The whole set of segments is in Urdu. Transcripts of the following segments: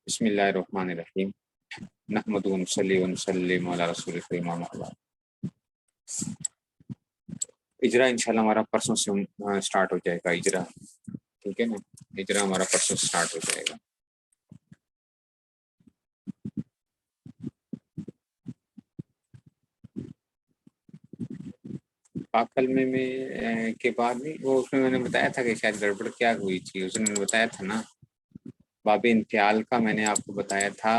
بسم اللہ الرحمن الرحیم نحمد ونصلی ونسلم علی رسول الکریم اما بعد۔ اجرا انشاءاللہ ہمارا پرسوں سے سٹارٹ ہو جائے گا اجرا، ٹھیک ہے نا، اجرا ہمارا پرسوں سے سٹارٹ ہو جائے گا۔ پاکل میں کے بعد نہیں، وہ اس میں نے بتایا تھا کہ شاید گڑبڑ کیا ہوئی تھی، اس نے بتایا تھا نا، باب انفعال کا میں نے آپ کو بتایا تھا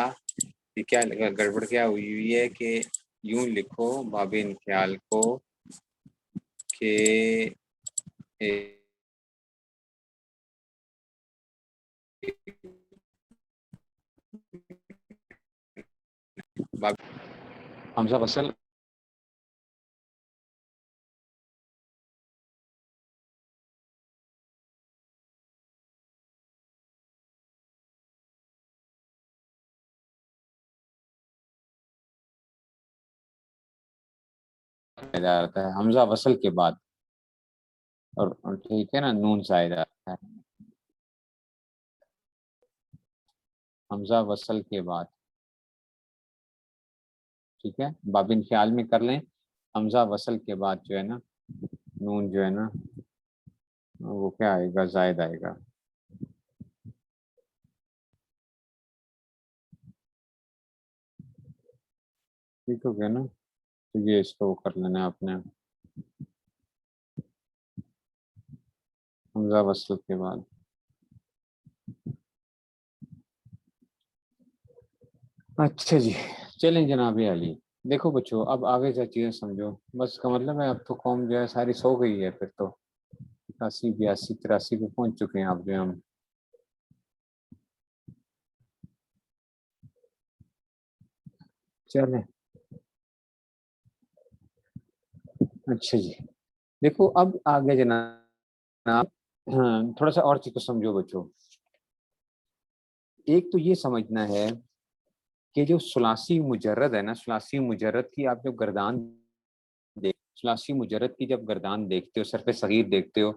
کہ کیا گڑبڑ کیا ہوئی ہے کہ یوں لکھو باب انفعال کو کہ حمزہ وصل آتا ہے حمزہ وصل کے بعد، اور ٹھیک ہے نا، نون زائد آتا ہے حمزہ وصل کے بعد، ٹھیک ہے، باب انفعال میں کر لیں، حمزہ وصل کے بعد جو ہے نا نون جو ہے نا وہ کیا آئے گا، زائد آئے گا۔ ٹھیک ہو گیا نا، تو یہ اس کو کر لینا آپ نے حمزہ وصل کے بعد۔ اچھا جی، چلیں جناب علی، دیکھو بچوں اب آگے سے چیزیں سمجھو، بس کا مطلب ہے اب تو قوم جو ہے ساری سو گئی ہے، پھر تو 81 82 83 پہ پہنچ چکے ہیں آپ جو ہم۔ چلیں اچھا جی، دیکھو اب آگے جناب تھوڑا سا اور چیز کو سمجھو بچوں۔ ایک تو یہ سمجھنا ہے کہ جو ثلاثی مجرد ہے نا، ثلاثی مجرد کی آپ جو گردان ثلاثی مجرد کی جب گردان دیکھتے ہو، صرف صغیر دیکھتے ہو،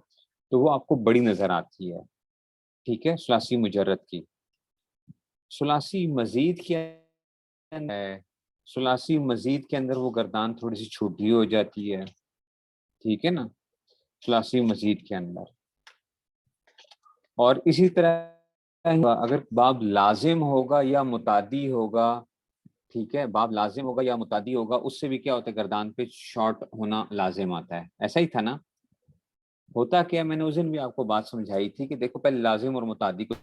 تو وہ آپ کو بڑی نظر آتی ہے، ٹھیک ہے، ثلاثی مجرد کی۔ ثلاثی مزید کیا ہے، ثلاثی مزید کے اندر وہ گردان تھوڑی سی چھوٹی ہو جاتی ہے، ٹھیک ہے نا، ثلاثی مزید کے اندر۔ اور اسی طرح اگر باب لازم ہوگا یا متعدی ہوگا، ٹھیک ہے، باب لازم ہوگا یا متعدی ہوگا، اس سے بھی کیا ہوتا ہے، گردان پہ شارٹ ہونا لازم آتا ہے، ایسا ہی تھا نا۔ ہوتا کیا، میں نے اس دن بھی آپ کو بات سمجھائی تھی کہ دیکھو پہلے لازم اور متعدی کو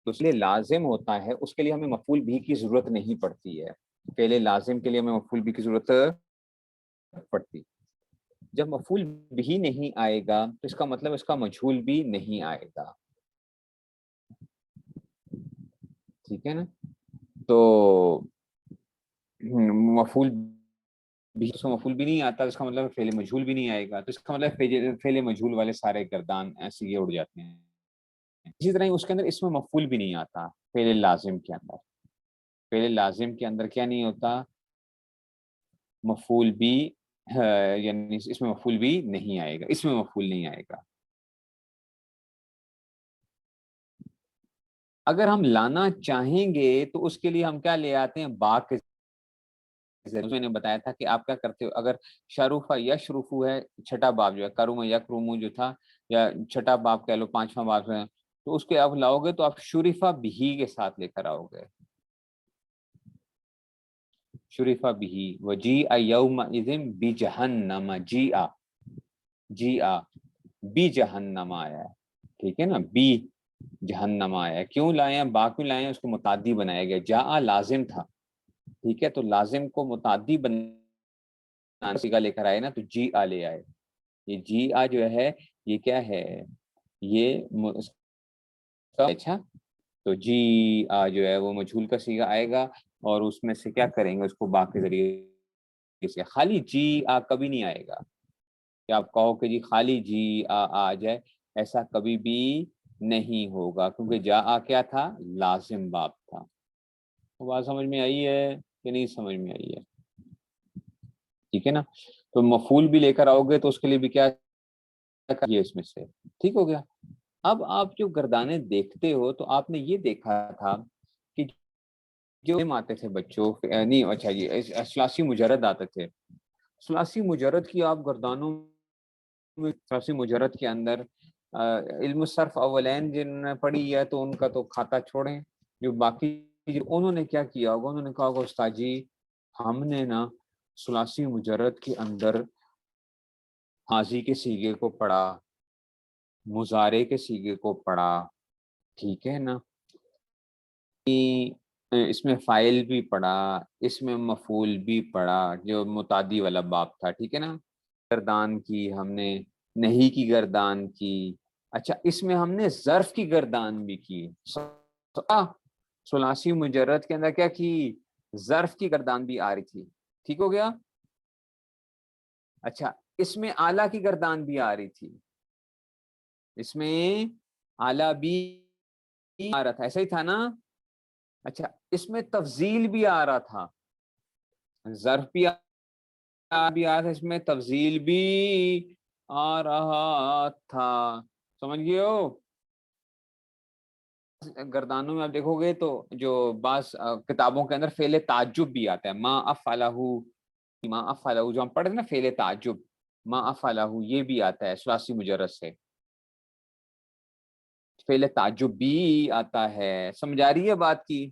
اس لیے لازم ہوتا ہے، اس کے لیے ہمیں مفعول بھی کی ضرورت نہیں پڑتی ہے، پہلے لازم کے لیے ہمیں مفعول بھی کی ضرورت پڑتی۔ جب مفعول بھی نہیں آئے گا تو اس کا مطلب اس کا مجہول بھی نہیں آئے گا، ٹھیک ہے نا۔ تو مفعول بھی، اس کا مفعول بھی نہیں آتا، اس کا مطلب فعل مجہول بھی نہیں آئے گا، تو اس کا مطلب فعل مجہول والے سارے گردان ایسے یہ اڑ جاتے ہیں۔ اسی طرح اس کے اندر اس میں مفعول بھی نہیں آتا، فعل لازم کے اندر، فعل لازم کے اندر کیا نہیں ہوتا، مفعول بھی، یعنی اس میں مفعول بھی نہیں آئے گا، اس میں مفعول نہیں آئے گا۔ اگر ہم لانا چاہیں گے تو اس کے لیے ہم کیا لے آتے ہیں، با کے، میں نے بتایا تھا کہ آپ کیا کرتے ہو، اگر شروفہ یا شروفو ہے، چھٹا باب جو ہے، کروم یا کرومو جو تھا، یا چھٹا باب کہہ لو، پانچواں باب ہے، تو اس کے آپ لاؤ گے تو آپ شریفہ بھی کے ساتھ لے کر آؤ گے، شریفہ بھی، وجیء یومئذ بجہنم، جیء بجہنم آیا ہے، ٹھیک ہے نا، بی جہنم آیا ہے، کیوں لائے ہیں، با کیوں لائے ہیں، اس کو متعدی بنایا گیا، جاء لازم تھا، ٹھیک ہے، تو لازم کو متعدی بنانے کا لے کر آئے نا، تو جی آ لے آئے، یہ جی آ جو ہے یہ کیا ہے، یہ اچھا، تو جی آ جو ہے وہ مجہول کا صیغہ آئے گا، اور اس میں سے کیا کریں گے، اس کو با کے ذریعے سے، خالی جی آ کبھی نہیں آئے گا کہ آپ کہو کہ جی خالی جی آ جائے، ایسا کبھی بھی نہیں ہوگا، کیونکہ جا آ کیا تھا، لازم باب تھا۔ بات سمجھ میں آئی ہے کہ نہیں سمجھ میں آئی ہے، ٹھیک ہے نا۔ تو مفعول بھی لے کر آؤ گے تو اس کے لیے بھی کیا یہ اس میں سے، ٹھیک ہو گیا۔ اب آپ جو گردانے دیکھتے ہو تو آپ نے یہ دیکھا تھا جو آتے تھے بچوں نہیں اچھا یہ ثلاثی مجرد آتے تھے. ثلاثی مجرد کی آپ گردانوں میں ثلاثی مجرد کے اندر علم صرف اولین جنہوں نے پڑھی ہے تو ان کا تو کھاتا چھوڑیں. جو باقی انہوں نے کیا کیا ہوگا, انہوں نے کہا ہوگا استاد جی ہم نے نا ثلاثی مجرد کے اندر ماضی کے سیغے کو پڑھا, مضارع کے سیغے کو پڑھا, ٹھیک ہے نا, اس میں فاعل بھی پڑھا, اس میں مفعول بھی پڑھا, جو متعدی والا باب تھا, ٹھیک ہے نا, گردان کی ہم نے, نہیں کی گردان کی, اچھا اس میں ہم نے ظرف کی گردان بھی کی. ثلاثی مجرد کے اندر کیا کی, ظرف کی گردان بھی آ رہی تھی, ٹھیک ہو گیا. اچھا اس میں آلہ کی گردان بھی آ رہی تھی, اس میں آلہ بھی آ رہا تھا, ایسا ہی تھا نا. اچھا اس میں تفضیل بھی آ رہا تھا, ظرف بھی آ رہا تھا, اس میں تفضیل بھی آ رہا تھا, سمجھ گئے ہو. گردانوں میں آپ دیکھو گے تو جو بعض کتابوں کے اندر فعل تعجب بھی آتا ہے, ما افعلہ, ما افعلہ, جو ہم پڑھتے ہیں نا فعل تعجب, ما افعلہ, یہ بھی آتا ہے ثلاثی مجرد سے. فعل تعجب بھی آتا ہے, سمجھ آ رہی ہے بات کی.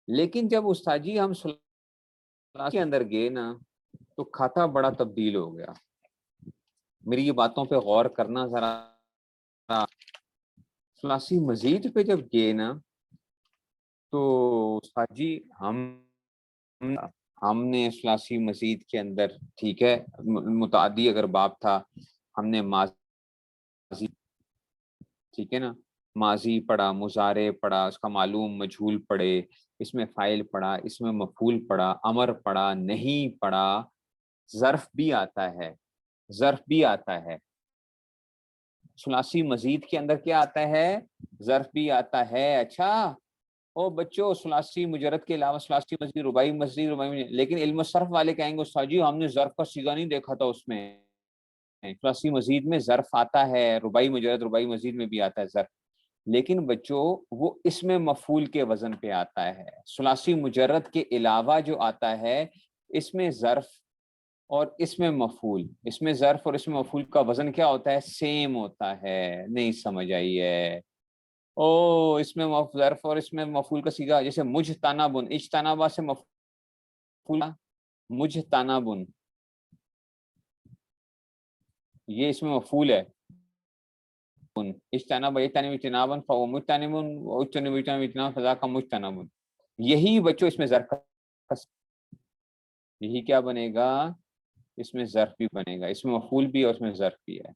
لیکن جب استاد جی ہم ثلاثی کے اندر گئے نا تو کھاتا بڑا تبدیل ہو گیا. میری یہ باتوں پہ غور کرنا ذرا. ثلاثی مزید پہ جب گئے نا تو استاد جی ہم نے ثلاثی مزید کے اندر, ٹھیک ہے, متعدی اگر باب تھا ہم نے ماضی, ٹھیک ہے نا, ماضی پڑھا, مضارع پڑھا, اس کا معلوم مجہول پڑھے, اس میں فاعل پڑھا, اس میں مفعول پڑھا, امر پڑھا, نہیں پڑھا, ظرف بھی آتا ہے, ظرف بھی آتا ہے. ثلاثی مزید کے اندر کیا آتا ہے, ظرف بھی آتا ہے. اچھا او بچوں, ثلاثی مجرد کے علاوہ ثلاثی مزید, رباعی مزید, رباعی مزید, لیکن علم صرف والے کہیں گے استاد جی ہم نے ظرف کا صیغہ نہیں دیکھا تھا اس میں. ثلاثی مزید میں ظرف آتا ہے, رباعی مجرد, رباعی مزید میں بھی آتا ہے ظرف, لیکن بچوں وہ اس میں مفعول کے وزن پہ آتا ہے. ثلاثی مجرد کے علاوہ جو آتا ہے اس میں ظرف اور اس میں مفعول, اس میں ظرف اور اس میں مفعول کا وزن کیا ہوتا ہے, سیم ہوتا ہے. نہیں سمجھ آئی ہے؟ او اس میں ظرف اور اس میں مفعول کا صیغہ, جیسے مجتنبن, اجتنبا سے مفعول, مجتنبن, یہ اس میں مفعول ہے. اجتنب یجتنب اجتنابا فهو مجتنب, واجتنب یجتنب اجتنابا فذاک مجتنب. یہی بچوں اس میں ظرف, یہی کیا بنے گا, اس میں ظرف بھی بنے گا, اس میں مفعول بھی اور اس میں ظرف بھی ہے.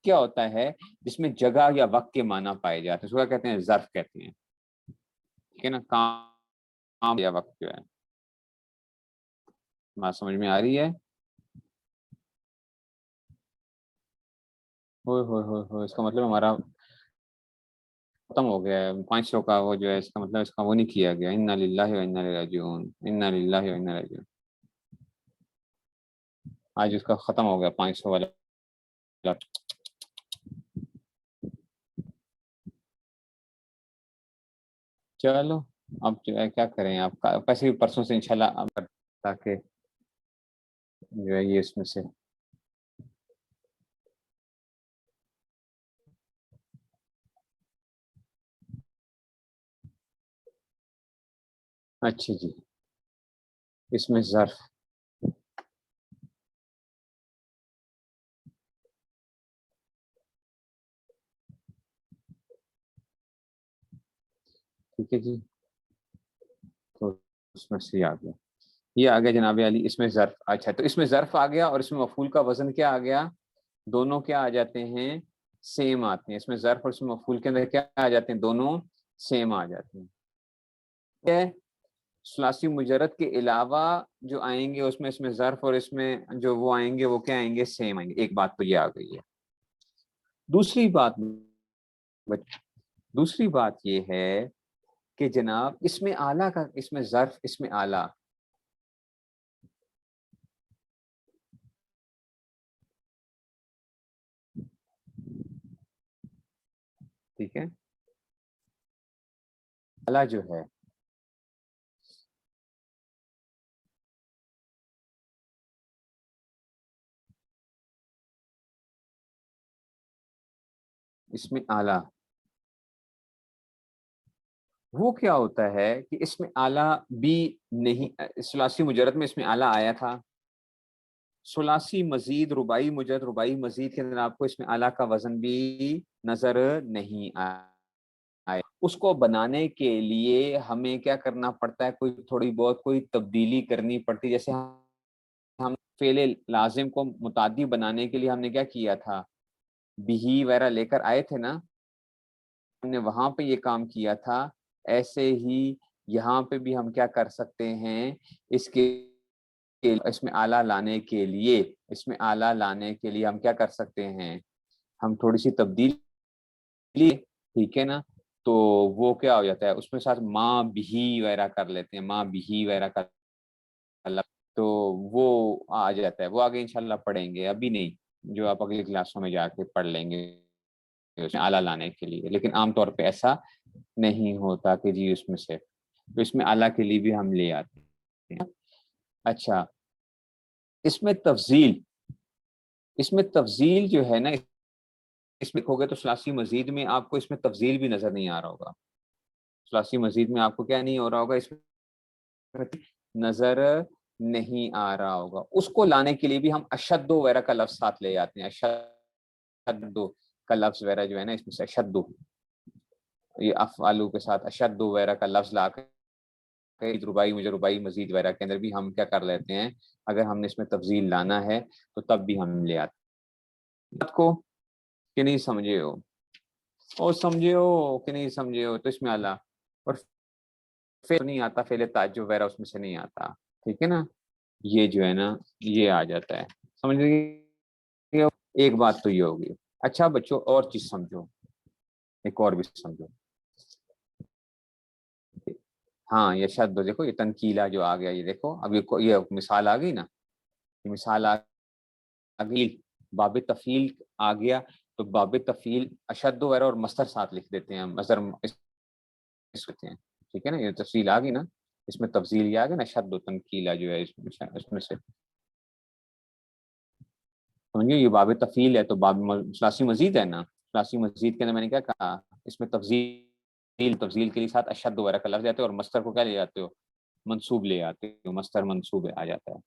کیا ہوتا ہے جس میں جگہ یا وقت کے معنی پائے جاتے ہیں اس کو کیا کہتے ہیں, ظرف کہتے ہیں, ٹھیک ہے نا. کام یا وقت جو ہے, بات سمجھ میں آ رہی ہے؟ اس کا مطلب ہمارا ختم ہو گیا ہے 500 کا, وہ جو ہے اس کا مطلب اس کا وہ نہیں کیا گیا. انا للہ و انا الیہ راجعون, انا للہ و انا الیہ راجعون. آج اس کا ختم ہو گیا 500 والا. چلو اب جو ہے کیا کریں, آپ کا ویسے بھی پرسوں سے انشاءاللہ, تاکہ جو ہے یہ اس میں سے اچھا جی. اس میں ظرف, ٹھیک ہے جی, تو اس میں سے یہ آ گیا, یہ آ گیا جناب علی, اس میں ظرف. اچھا تو اس میں ظرف آ گیا اور اس میں مفعول کا وزن کیا آ گیا, دونوں کیا آ جاتے ہیں, سیم آتے ہیں. اس میں ظرف اور اس میں مفعول کے اندر کیا آ جاتے ہیں, دونوں سیم آ جاتے ہیں. ثلاثی مجرد کے علاوہ جو آئیں گے اس میں ظرف اور اس میں جو وہ آئیں گے وہ کیا آئیں گے, سیم آئیں گے. ایک بات تو یہ آ گئی ہے. دوسری بات یہ ہے کہ جناب اس میں اعلیٰ کا, اس میں ظرف, اس میں اعلیٰ, ٹھیک ہے, اعلیٰ جو ہے اس میں اعلیٰ، وہ کیا ہوتا ہے کہ اس میں اعلیٰ بھی نہیں، ثلاثی مجرد میں اس میں اعلیٰ آیا تھا، ثلاثی مزید رباعی مجرد رباعی مزید کے اندر آپ کو اس میں اعلیٰ کا وزن بھی نظر نہیں آئے. اس کو بنانے کے لیے ہمیں کیا کرنا پڑتا ہے، کوئی تھوڑی بہت کوئی تبدیلی کرنی پڑتی. جیسے ہم فعل لازم کو متعدی بنانے کے لیے ہم نے کیا کیا تھا، بھی وغیرہ لے کر آئے تھے نا، ہم نے وہاں پہ یہ کام کیا تھا. ایسے ہی یہاں پہ بھی ہم کیا کر سکتے ہیں، اس میں اعلیٰ لانے کے لیے، اس میں اعلیٰ لانے کے لیے ہم کیا کر سکتے ہیں، ہم تھوڑی سی تبدیلی، ٹھیک ہے نا. تو وہ کیا ہو جاتا ہے، اس میں ساتھ ماں بھی وغیرہ کر لیتے ہیں، ماں بھی وغیرہ کر، تو وہ آ جاتا ہے. وہ آگے انشاءاللہ پڑھیں گے، ابھی نہیں، جو آپ اگلی کلاسوں میں جا کے پڑھ لیں گے اس میں اعلیٰ لانے کے لیے. لیکن عام طور پہ ایسا نہیں ہوتا کہ جی اس میں سے، تو اس میں اعلیٰ کے لیے بھی ہم لے آتے ہیں. اچھا، اس میں تفضیل جو ہے نا، اس میں کھو گے تو ثلاثی مزید میں آپ کو اس میں تفضیل بھی نظر نہیں آ رہا ہوگا. ثلاثی مزید میں آپ کو کیا نہیں ہو رہا ہوگا، اس میں نظر نہیں آ رہا ہوگا. اس کو لانے کے لیے بھی ہم اشد وغیرہ کا لفظ ساتھ لے جاتے ہیں. اشد کا لفظ وغیرہ جو ہے نا، اس میں سے اشد، یہ افعالو کے ساتھ اشد وغیرہ کا لفظ لا کر رباعی مجرد رباعی مزید وغیرہ کے اندر بھی ہم کیا کر لیتے ہیں، اگر ہم نے اس میں تفضیل لانا ہے تو تب بھی ہم لے آتے ہیں. بات کو کہ نہیں سمجھے ہو، اور سمجھے ہو کہ نہیں سمجھے ہو، تو اس میں اعلیٰ اور فعل نہیں آتا، فعل تعجب وغیرہ اس میں سے نہیں آتا. ٹھیک ہے نا، یہ جو ہے نا یہ آ جاتا ہے. سمجھ گئے؟ ایک بات تو یہ ہوگی. اچھا بچوں، اور چیز سمجھو، ایک اور بھی سمجھو. ہاں یہ شد دیکھو، یہ تنکیلا جو آ گیا، یہ دیکھو اب یہ مثال آ گئی نا، یہ مثال آ گئی، باب تفیل آ گیا. تو باب تفیل اشد وغیرہ اور مصدر ساتھ لکھ دیتے ہیں، مصدر ہوتے ہیں. ٹھیک ہے نا، یہ تفصیل آ گئی نا، اس میں تفصیل یہ آ گئی نا، شد و تنکیلا جو ہے اس میں سے سمجھو. یہ باب تفیل ہے تو باب ثلاثی مزید ہے نا، ثلاثی مزید کے اندر میں نے کیا کہا، اس میں تفضیل کے لیے ساتھ اشد وغیرہ کا لفظ جاتے ہو، اور مصدر کو کیا لے جاتے ہو، منصوب لے آتے ہو، مصدر منصوب آ جاتا ہے.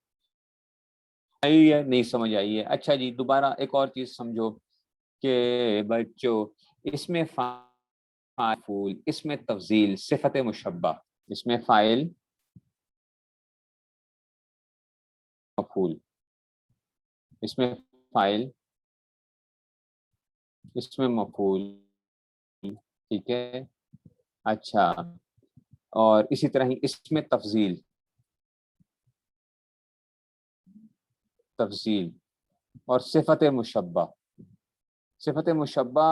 آئی ہے نہیں سمجھ آئی ہے؟ اچھا جی، دوبارہ ایک اور چیز سمجھو کہ بچوں، اس میں فاعل، اس میں تفضیل، صفت مشبہ، اس میں فاعل مفعول، اس میں فاعل، اس میں مفعول. ٹھیک ہے، اچھا، اور اسی طرح ہی اس میں تفضیل اور صفت مشبہ، صفت مشبہ،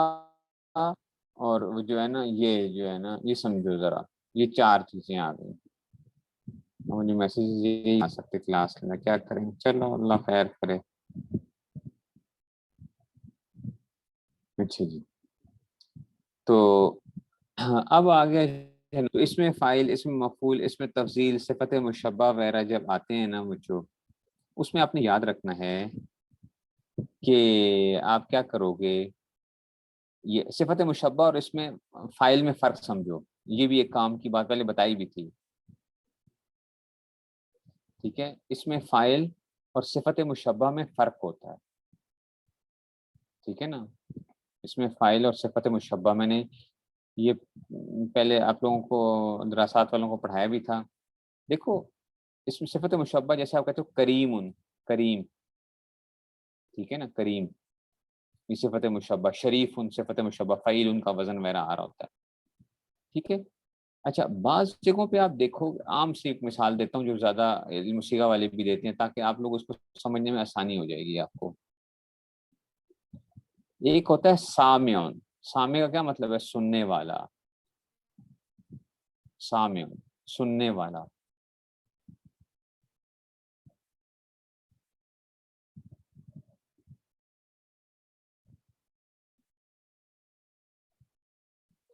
اور وہ جو ہے نا، یہ جو ہے نا، یہ سمجھو ذرا، یہ چار چیزیں آ گئی. مجھے میسیج یہ آ سکتے کلاس میں، کیا کریں، چلو اللہ خیر کرے. اچھا جی، تو اب آگے تو اس میں فاعل، اس میں مفعول، اس میں تفضیل، صفت مشبہ وغیرہ جب آتے ہیں نا بچوں، اس میں آپ نے یاد رکھنا ہے کہ آپ کیا کرو گے، یہ صفت مشبہ اور اس میں فاعل میں فرق سمجھو. یہ بھی ایک کام کی بات پہلے بتائی بھی تھی. ٹھیک ہے، اس میں فاعل اور صفت مشبہ میں فرق ہوتا ہے. ٹھیک ہے نا، اس میں فاعل اور صفت مشبہ، میں نے یہ پہلے آپ لوگوں کو دراصات والوں کو پڑھایا بھی تھا. دیکھو، اس میں صفت مشبہ جیسے آپ کہتے ہو کریم، کریم، ٹھیک ہے نا، کریم، یہ صفت مشبہ. شریف، صفت مشبہ، فعیل ان کا وزن وغیرہ آ رہا ہوتا ہے. ٹھیک ہے. اچھا، بعض جگہوں پہ آپ دیکھو، عام سی ایک مثال دیتا ہوں جو زیادہ علم سیغہ والے بھی دیتے ہیں تاکہ آپ لوگ اس کو سمجھنے میں آسانی ہو جائے گی آپ کو. ایک ہوتا ہے سامعون، سامع کا کیا مطلب ہے، سننے والا، سامعون سننے والا.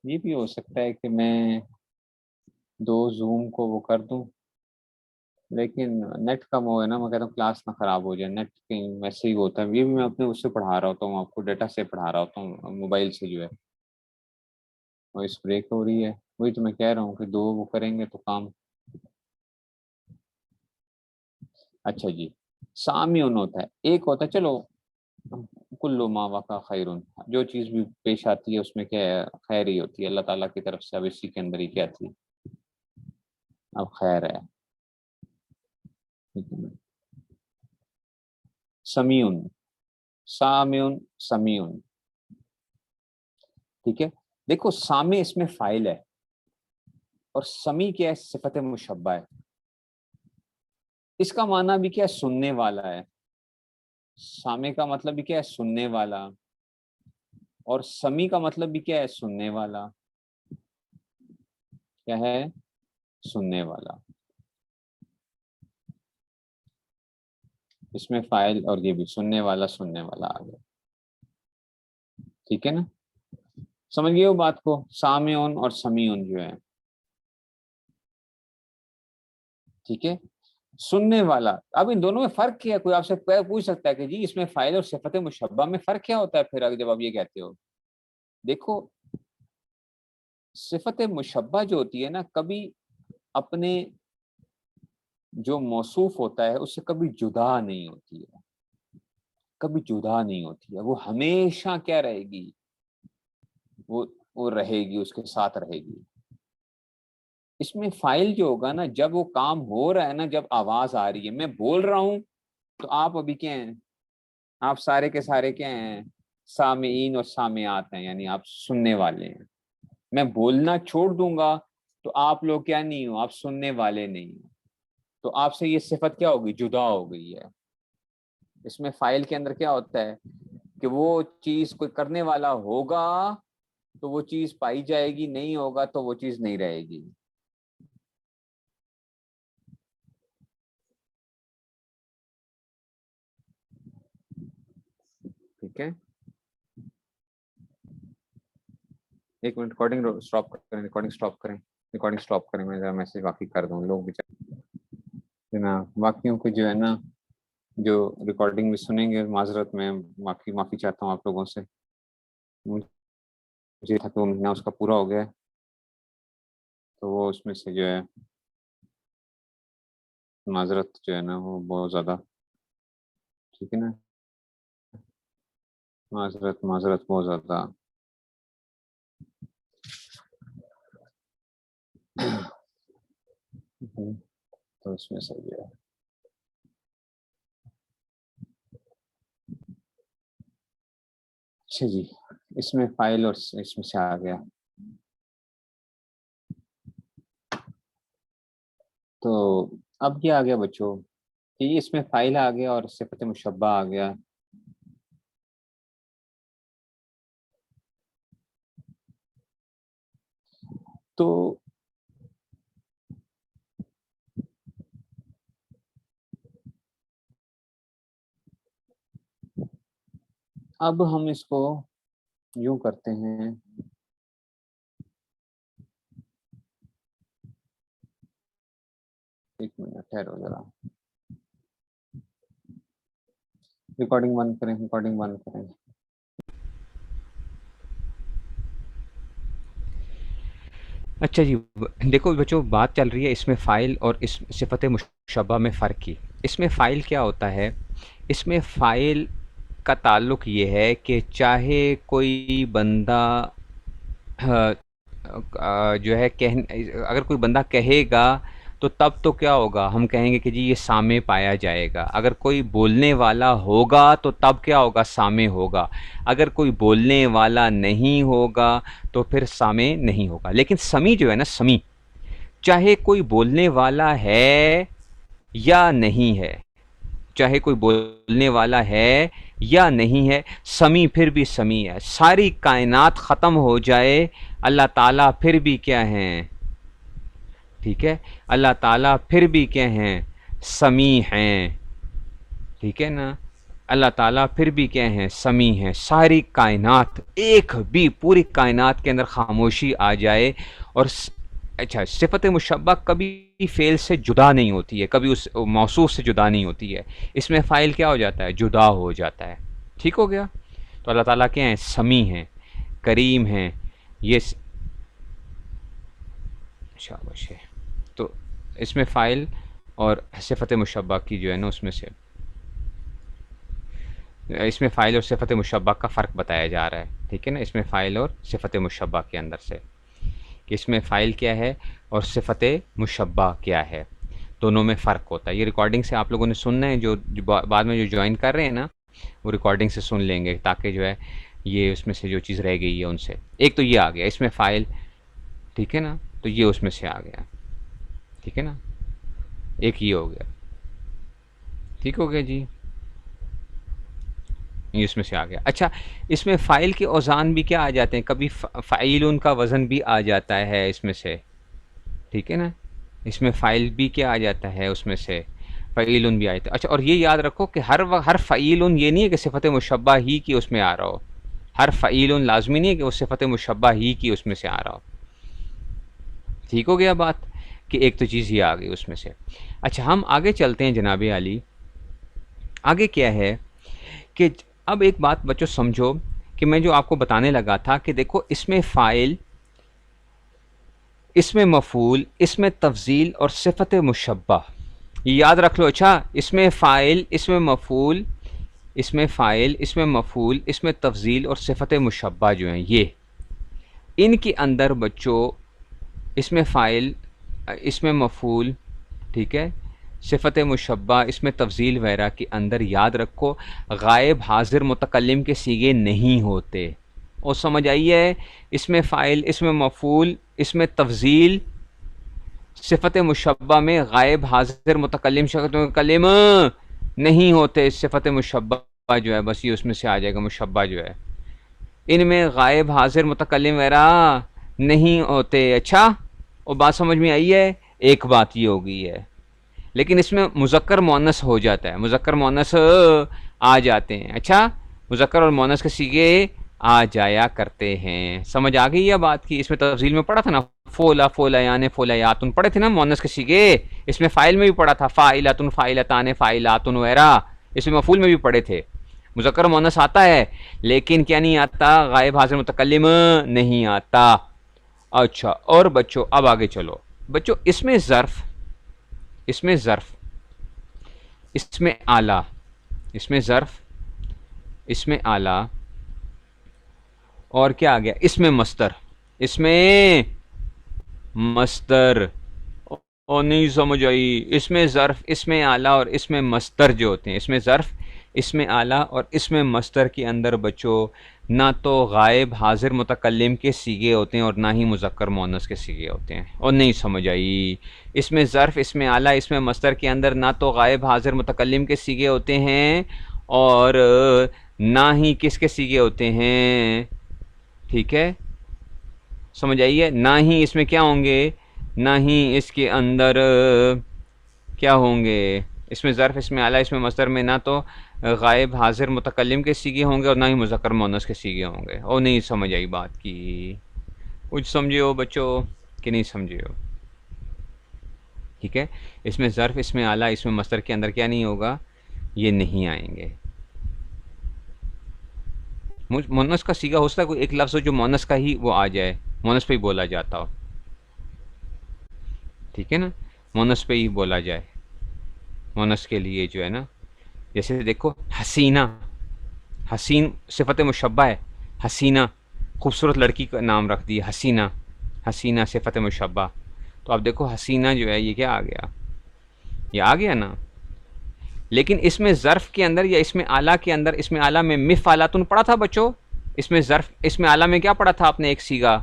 یہ بھی ہو سکتا ہے کہ میں دو زوم کو وہ کر دوں، لیکن نیٹ کم ہو ہے نا، میں کہتا ہوں کلاس نہ خراب ہو جائے، نیٹ کہیں ویسے ہی ہوتا ہے، یہ بھی میں اپنے اس سے پڑھا رہا ہوتا ہوں آپ کو، ڈیٹا سے پڑھا رہا ہوتا ہوں موبائل سے جو ہے، وائس بریک ہو رہی ہے، وہی تو میں کہہ رہا ہوں کہ دو وہ کریں گے تو کام۔ اچھا جی، سامعون ہوتا ہے، ایک ہوتا ہے چلو کلو ما وقع خیرون، جو چیز بھی پیش آتی ہے اس میں کیا ہے، خیر ہی ہوتی ہے اللہ تعالیٰ کی طرف سے، اب اسی کے اندر ہی کیا تھی، اب خیر ہے۔ سمیون، سامعون، سمیون، ٹھیک ہے۔ دیکھو سامع اس میں فاعل ہے اور سمیع کیا ہے، صفت مشبہ ہے، اس کا معنی بھی کیا ہے، سننے والا ہے، سامع کا مطلب بھی کیا ہے، سننے والا، اور سمیع کا مطلب بھی کیا ہے، سننے والا، کیا ہے، سننے والا، اس میں فاعل اور یہ بھی سننے والا آ گیا، ٹھیک ہے نا، سمجھ گئے ہو بات کو، سامعون اور سمیعون جو ہے، ٹھیک ہے، سننے والا۔ اب ان دونوں میں فرق کیا ہے، کوئی آپ سے پوچھ سکتا ہے کہ جی اس میں فاعل اور صفت مشبہ میں فرق کیا ہوتا ہے پھر اگر جب آپ یہ کہتے ہو؟ دیکھو صفت مشبہ جو ہوتی ہے نا، کبھی اپنے جو موصوف ہوتا ہے اس سے کبھی جدا نہیں ہوتی ہے، کبھی جدا نہیں ہوتی ہے، وہ ہمیشہ کیا رہے گی، وہ رہے گی، اس کے ساتھ رہے گی۔ اس میں فائل جو ہوگا نا، جب وہ کام ہو رہا ہے نا، جب آواز آ رہی ہے، میں بول رہا ہوں تو آپ ابھی کیا ہیں، آپ سارے کے سارے کیا ہیں، سامعین اور سامعات ہیں، یعنی آپ سننے والے ہیں۔ میں بولنا چھوڑ دوں گا تو آپ لوگ کیا نہیں ہو، آپ سننے والے نہیں ہو، تو آپ سے یہ صفت کیا ہوگی، جدا ہو گئی ہے۔ اس میں فائل کے اندر کیا ہوتا ہے کہ وہ چیز کوئی کرنے والا ہوگا تو وہ چیز پائی جائے گی، نہیں ہوگا تو وہ چیز نہیں رہے گی، ٹھیک ہے۔ ایک منٹ، ریکارڈنگ اسٹاپ کریں، ریکارڈنگ اسٹاپ کریں، ریکارڈنگ اسٹاپ کریں، میں ذرا میسج واقعی کر دوں، لوگ بھی باقیوں کو جو ہے نا، جو ریکارڈنگ بھی سنیں گے، معذرت میں معافی چاہتا ہوں آپ لوگوں سے، مجھے تھا کہ وہ مہینہ اس کا پورا ہو گیا ہے تو وہ اس میں سے جو ہے معذرت جو ہے نا وہ بہت زیادہ، ٹھیک ہے نا، معذرت بہت زیادہ تو اس میں سے جو ہے اچھا جی، اس میں فائل اور اس میں سے آ گیا، تو اب کیا آ گیا بچوں کہ اس میں فائل آ گیا اور صفت مشبہ آ گیا، تو اب ہم اس کو یوں کرتے ہیں، ایک منٹ ٹھہرو ذرا، ریکارڈنگ بند کریں، ریکارڈنگ بند کریں۔ اچھا جی، دیکھو بچوں، بات چل رہی ہے اس میں فائل اور اس صفت مشبہ میں فرق کی۔ اس میں فائل کیا ہوتا ہے، اس میں فائل کا تعلق یہ ہے کہ چاہے کوئی بندہ جو ہے اگر کوئی بندہ کہے گا تو تب تو کیا ہوگا، ہم کہیں گے کہ جی یہ سامع پایا جائے گا، اگر کوئی بولنے والا ہوگا تو تب کیا ہوگا، سامع ہوگا، اگر کوئی بولنے والا نہیں ہوگا تو پھر سامع نہیں ہوگا۔ لیکن سمیع جو ہے نا، سمیع چاہے کوئی بولنے والا ہے یا نہیں ہے، چاہے کوئی بولنے والا ہے یا نہیں ہے، سمیع پھر بھی سمیع ہے، ساری کائنات ختم ہو جائے اللہ تعالیٰ پھر بھی کیا ہیں، ٹھیک ہے، اللہ تعالیٰ پھر بھی کیا ہیں، سمیع ہیں، ٹھیک ہے نا، اللہ تعالیٰ پھر بھی کیا ہیں، سمیع ہیں، ساری کائنات، ایک بھی پوری کائنات کے اندر خاموشی آ جائے اور اچھا صفت مشبہ کبھی فعل سے جدا نہیں ہوتی ہے، کبھی اس موصوف سے جدا نہیں ہوتی ہے، اس میں فاعل کیا ہو جاتا ہے؟ جدا ہو جاتا ہے. ٹھیک ہو گیا؟ تو اللہ تعالیٰ کیا ہیں؟ سمیع ہیں، کریم ہیں. یہ شاباش ہے. تو اس میں فاعل اور صفت مشبہ کی جو ہے نا اس میں سے، اس میں فاعل اور صفت مشبہ کا فرق بتایا جا رہا ہے. ٹھیک ہے نا، اس میں فاعل اور صفت مشبہ کے اندر سے کہ اس میں فاعل کیا ہے اور صفت مشبہ کیا ہے، دونوں میں فرق ہوتا ہے. یہ ریکارڈنگ سے آپ لوگوں نے سننا ہے، جو بعد میں جو جوائن کر رہے ہیں نا وہ ریکارڈنگ سے سن لیں گے تاکہ جو ہے یہ اس میں سے جو چیز رہ گئی ہے ان سے. ایک تو یہ آ گیا اس میں فاعل، ٹھیک ہے نا، تو یہ اس میں سے آ گیا. ٹھیک ہے نا، ایک یہ ہو گیا. ٹھیک ہو گیا جی، یہ اس میں سے آ گیا. اچھا اس میں فاعل کے اوزان بھی کیا آ جاتے ہیں؟ کبھی فعیل کا وزن بھی آ جاتا ہے اس میں سے. ٹھیک ہے نا، اس میں فاعل بھی کیا آ جاتا ہے اس میں سے، فعیل بھی آئے تھے. اچھا اور یہ یاد رکھو کہ ہر فعیل یہ نہیں ہے کہ صفت مشبہ ہی کی اس میں آ رہا ہو، ہر فعیل لازمی نہیں ہے کہ وہ صفت مشبہ ہی کی اس میں سے آ رہا ہو. ٹھیک ہو گیا بات، کہ ایک تو چیز یہ آ گئی اس میں سے. اچھا ہم آگے چلتے ہیں جناب علی. آگے کیا ہے کہ اب ایک بات بچوں سمجھو کہ میں جو آپ کو بتانے لگا تھا کہ دیکھو اس میں فاعل، اس میں مفعول، اس میں تفضیل اور صفت مشبہ، یہ یاد رکھ لو. اچھا اس میں فاعل، اس میں مفعول، اس میں فاعل، اس میں مفعول، اس میں تفضیل اور صفت مشبہ جو ہیں یہ، ان کے اندر بچوں اس میں فاعل، اس میں مفعول، ٹھیک ہے، صفت مشبہ، اس میں تفضیل وغیرہ کے اندر یاد رکھو غائب حاضر متکلم کے صیغے نہیں ہوتے. اور سمجھ آئی ہے؟ اس میں فاعل، اس میں مفعول، اس میں تفضیل، صفت مشبہ میں غائب حاضر متکلم متکلم نہیں ہوتے. صفت مشبہ جو ہے بس یہ اس میں سے آ جائے گا، مشبہ جو ہے ان میں غائب حاضر متکلم وغیرہ نہیں ہوتے. اچھا اور بات سمجھ میں آئی ہے؟ ایک بات یہ ہو گئی ہے. لیکن اس میں مذکر مؤنث ہو جاتا ہے، مذکر مؤنث آ جاتے ہیں. اچھا مذکر اور مؤنث کے صیغے آ جایا کرتے ہیں. سمجھ آ گئی یہ بات کی؟ اس میں تفصیل میں پڑھا تھا نا، فولا فولیان فولیاتن پڑھے تھے نا مؤنث کے صیغے. اس میں فاعل میں بھی پڑھا تھا، فاعلاتن فاعلتان فاعلاتن وغیرہ. اس میں مفعول میں بھی پڑھے تھے. مذکر مؤنث آتا ہے لیکن کیا نہیں آتا؟ غائب حاضر متکلم نہیں آتا. اچھا اور بچوں اب آگے چلو بچوں، اس میں ظرف، اس میں ظرف، اس میں آلہ، اس میں ظرف، اس میں آلہ، اور کیا آ گیا؟ اس میں مصدر، اس میں مصدر. اور نہیں سمجھ آئی؟ اس میں ظرف، اس میں آلہ اور اس میں مصدر جو ہوتے ہیں، اس میں ظرف، اس میں آلہ اور اس میں مصدر کے اندر بچوں نہ تو غائب حاضر متکلم کے صیغے ہوتے ہیں اور نہ ہی مذکر مؤنث کے صیغے ہوتے ہیں. اور نہیں سمجھ آئی؟ اس میں ظرف، اس میں آلہ، اس میں مصدر کے اندر نہ تو غائب حاضر متکلم کے صیغے ہوتے ہیں اور نہ ہی کس کے صیغے ہوتے ہیں. ٹھیک ہے سمجھ آئیے؟ نہ ہی اس میں کیا ہوں گے، نہ ہی اس کے اندر کیا ہوں گے، اس میں ظرف، اس میں اعلیٰ، اس میں مصدر میں نہ تو غائب حاضر متکلم کے صیغے ہوں گے اور نہ ہی مذکر مؤنث کے صیغے ہوں گے. اور نہیں سمجھ آئی بات کی؟ کچھ سمجھے ہو بچوں کہ نہیں سمجھے ہو؟ ٹھیک ہے، اس میں ظرف، اس میں اعلیٰ، اس میں مصدر کے اندر کیا نہیں ہوگا؟ یہ نہیں آئیں گے. مؤنث کا صیغہ ہو سکتا ہے کوئی ایک لفظ ہو جو مؤنث کا ہی وہ آ جائے، مؤنث پہ ہی بولا جاتا ہو. ٹھیک ہے نا، مؤنث پہ ہی بولا جائے، مؤنث کے لیے جو ہے نا، جیسے دیکھو حسینہ، حسین صفت مشبہ ہے، حسینہ خوبصورت لڑکی کا نام رکھ دیا حسینہ، حسینہ صفت مشبہ. تو اب دیکھو حسینہ جو ہے یہ کیا آ گیا؟ یہ آ گیا نا. لیکن اس میں ظرف کے اندر یا اس میں اعلیٰ کے اندر، اس میں اعلیٰ میں مفعلاتن پڑھا تھا بچوں. اس میں ظرف، اس میں اعلیٰ میں کیا پڑھا تھا آپ نے؟ ایک صیغہ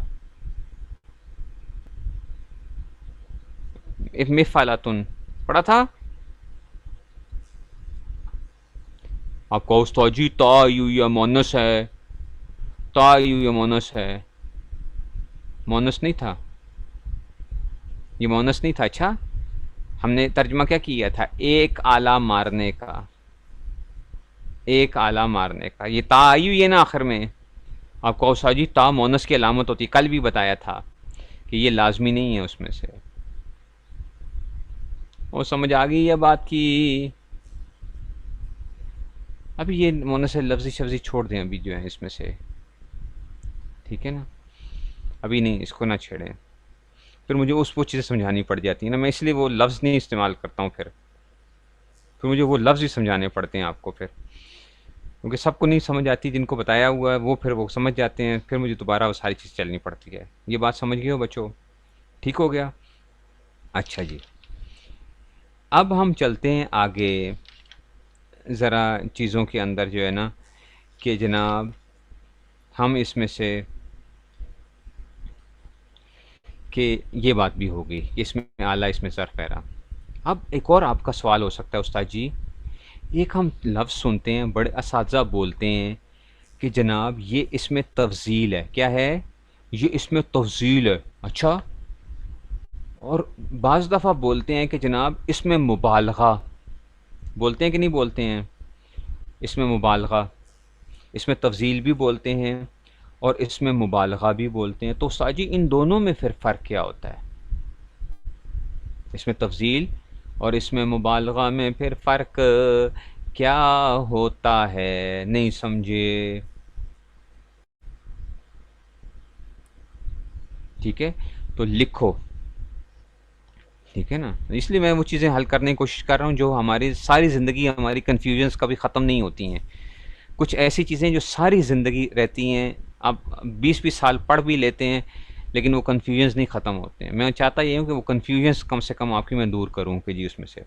مفعلاتن پڑھا تھا. آپ کو استاد جی تا یو یا مونس ہے، تا یو یا مونس ہے، مونس نہیں تھا، یہ مونس نہیں تھا. اچھا ہم نے ترجمہ کیا کیا تھا؟ ایک آلہ مارنے کا، ایک آلہ مارنے کا. یہ تا یو یہ نا آخر میں. آپ کو استاد جی تا مونس کی علامت ہوتی ہے، کل بھی بتایا تھا. کہ یہ لازمی نہیں ہے اس میں سے. وہ سمجھ آ گئی یہ بات کی؟ ابھی یہ مونا سے لفظی شفظی چھوڑ دیں ابھی جو ہے اس میں سے، ٹھیک ہے نا، ابھی نہیں، اس کو نہ چھیڑیں. پھر مجھے وہ چیزیں سمجھانی پڑ جاتی ہیں نا، میں اس لیے وہ لفظ نہیں استعمال کرتا ہوں. پھر مجھے وہ لفظ ہی سمجھانے پڑتے ہیں آپ کو پھر، کیونکہ سب کو نہیں سمجھ آتی. جن کو بتایا ہوا ہے وہ پھر وہ سمجھ جاتے ہیں، پھر مجھے دوبارہ وہ ساری چیز چلنی پڑتی ہے. یہ بات سمجھ گئے ہو بچوں؟ ٹھیک ہو گیا؟ اچھا جی، اب ہم چلتے ہیں آگے ذرا چیزوں کے اندر جو ہے نا، کہ جناب ہم اس میں سے کہ یہ بات بھی ہوگی کہ اس میں اعلیٰ، اس میں ظرف ہے. اب ایک اور آپ کا سوال ہو سکتا ہے استاد جی، ایک ہم لفظ سنتے ہیں، بڑے اساتذہ بولتے ہیں کہ جناب یہ اس میں تفضیل ہے. کیا ہے؟ یہ اس میں تفضیل ہے. اچھا، اور بعض دفعہ بولتے ہیں کہ جناب اس میں مبالغہ. بولتے ہیں کہ نہیں بولتے ہیں؟ اس میں مبالغہ، اس میں تفضیل بھی بولتے ہیں اور اس میں مبالغہ بھی بولتے ہیں. تو استاد جی ان دونوں میں پھر فرق کیا ہوتا ہے؟ اس میں تفضیل اور اس میں مبالغہ میں پھر فرق کیا ہوتا ہے؟ نہیں سمجھے؟ ٹھیک ہے، تو لکھو. ٹھیک ہے نا، اس لیے میں وہ چیزیں حل کرنے کی کوشش کر رہا ہوں جو ہماری ساری زندگی ہماری کنفیوژنس کبھی ختم نہیں ہوتی ہیں. کچھ ایسی چیزیں جو ساری زندگی رہتی ہیں، آپ 20 سال پڑھ بھی لیتے ہیں لیکن وہ کنفیوژنس نہیں ختم ہوتے ہیں. میں چاہتا یہ ہوں کہ وہ کنفیوژنس کم سے کم آپ کی میں دور کروں کہ جی اس میں سے.